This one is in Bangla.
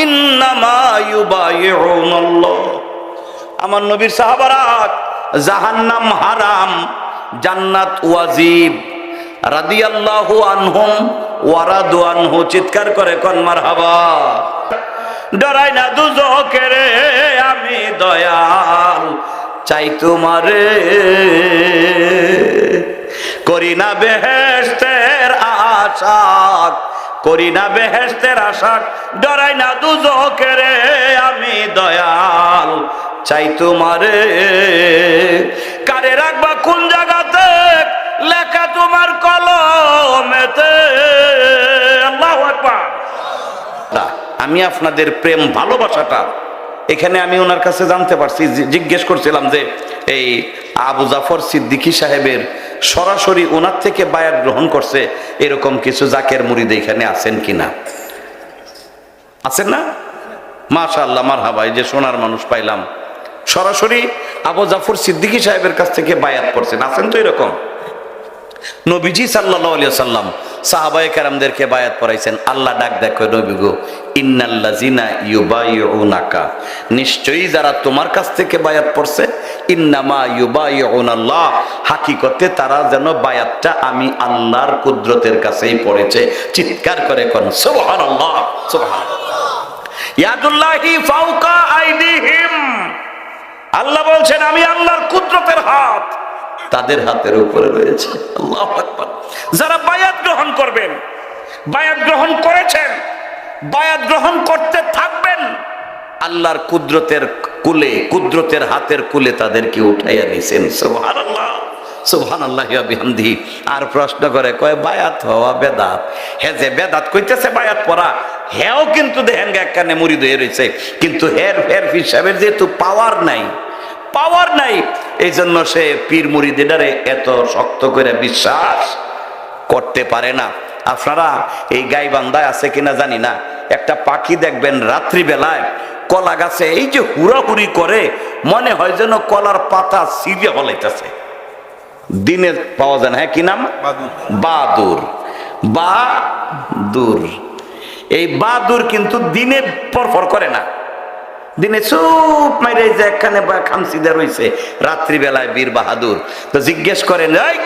ইন্নামা ইউবাইউনাল্লাহ। আমার নবীর সাহাবারা জাহান্নাম হারাম, জান্নাত ওয়াজিব। রাদিয়াল্লাহু আনহুম ওয়া রাদু আনহু। চিৎকার করে কোন মারহাবা। ডরাই না দুজকের আমি দয়াল, চাই তোমারে, করি না বেহেশতের আশা, করি না বেহেশতের আশা। ডরাই না দুজকের আমি দয়াল, চাই তোমারে। কারে রাখবা কোন জায়গাতে, লেখা তোমার কলমেতে। আল্লাহু আকবার। আমি আপনাদের প্রেম ভালোবাসাটা এখানে আমি ওনার কাছে জানতে পারছি, জিজ্ঞেস করছিলাম যে এই আবু জাফর সিদ্দিকী সাহেবের সরাসরি ওনার থেকে বায়াত গ্রহণ করছে এরকম কিছু জাকের মুরিদ এখানে আছেন কিনা? আছেন না? মাশাআল্লাহ, মারহাবা। এই যে সোনার মানুষ পাইলাম, সরাসরি আবু জাফর সিদ্দিকী সাহেবের কাছ থেকে বায়াত করছেন। আছেন তো এরকম? নবীজি সাল্লাল্লাহু আলাইহি ওয়াসাল্লাম সাহাবায়ে কেরামদেরকে বায়াত পড়াইছেন। আল্লাহ ডাক দেখো নবী গো, ইন্নাল্লাযিনা ইউবাইউনাকা, নিশ্চয়ই যারা তোমার কাছ থেকে বায়াত পড়ছে, ইন্নামা ইউবাইউনাল্লাহ, হাকিকতে তারা যেন বায়াতটা আমি আল্লাহর কুদরতের কাছেই পড়েছে। চিৎকার করে কোন সুবহানাল্লাহ, সুবহানাল্লাহ। ইয়াদুল্লাহি ফাওকা আইদিহিম, আল্লাহ বলছেন আমি আল্লাহর কুদরতের হাত তাদের হাতের উপরে রয়েছে। আল্লাহু আকবার। যারা বায়াত গ্রহণ করবেন, বায়াত গ্রহণ করেছেন, বায়াত গ্রহণ করতে থাকবেন, আল্লাহর কুদরতের কুলে, কুদরতের হাতের কুলে তাদেরকে উঠাইয়া নিছেন। সুবহানাল্লাহ, সুবহানাল্লাহি ওয়া বিহামদিহি। আর প্রশ্ন করে কয় বায়াত হওয়া বেদাত। হে যে বেদাত কইতেছে বায়াত পড়া, হেও কিন্তু দেখেন একখানে মুরিদ হয়ে রয়েছে, কিন্তু হের ফের হিসাবের যেহেতু পাওয়ার নাই, পাওয়ার নাই, এই জন্য সে পীর মুরিদেরারে এত শক্ত করে বিশ্বাস করতে পারে না। আপনারা এই গাইবান্ধায় আছে কিনা জানি না, একটা পাখি দেখবেন রাত্রিবেলায় কলা গাছে এই যে হুড়াহুড়ি করে, মনে হয় যেন কলার পাতা ছিঁড়ে ফলাইতেছে। দিনে পাওয়া যায় না। হ্যাঁ, কি নাম? বাদুর। বাদুর। এই বাদুর কিন্তু দিনে পরপর করে না, দিনে চুপ মাইরে যে একখানে খামসিদা রয়েছে, রাত্রিবেলায় বীর বাহাদুর। তো জিজ্ঞেস করেন, এই